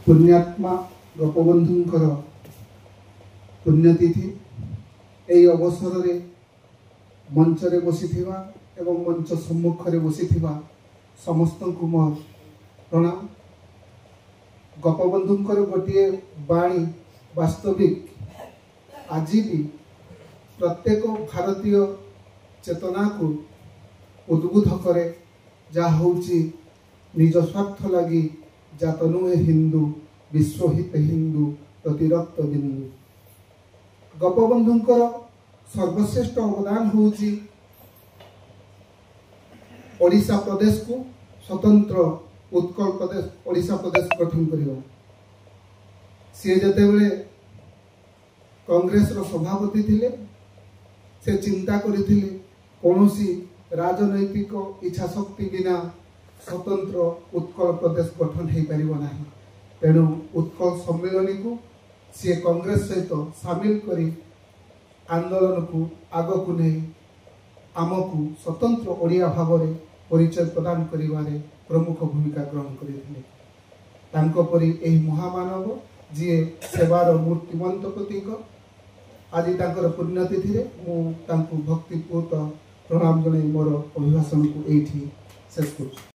पुण्यात्मा गोपबंधुंकर पुण्यतिथि यही अवसर रे मंचरे बसिथिबा एवं मंच सम्मुख रे बसिथिबा समस्त को मोर प्रणाम। गोपबंधुंकर गोटे बाणी वास्तविक आज भी प्रत्येक भारतीय चेतना को उद्बुद्ध करे। जहाँ होची निज स्वार्थ लगी जात नुहे हिंदू विश्वहित हिंदू प्रति रक्त बिंदु। गोपबंधुंकर सर्वश्रेष्ठ अवदान होची ओडिशा प्रदेश को स्वतंत्र उत्कल प्रदेश ओडिशा प्रदेश गठन करवा। सी जेतेबेले कांग्रेस रो सभापति थिले से चिंता करथिले कोनोसी राजनैतिक इच्छा शक्ति बिना स्वतंत्र उत्कल प्रदेश गठन हो पारिबो नाही। तेणु उत्कल सम्मेलन को सी कांग्रेस सहित सामिल करी आंदोलन को आग को नहीं आमको स्वतंत्र ओडिया भाव में परिचय प्रदान करिवारे प्रमुख भूमिका ग्रहण करथिले। तांको परी एही महामानव जी सेवार मूर्तिमंत प्रतीक आज तांकर पुण्यतिथि रे मु तांको भक्तिपूत प्रणाम जणाई मोर अभिभाषण को एठी शेष करूँ।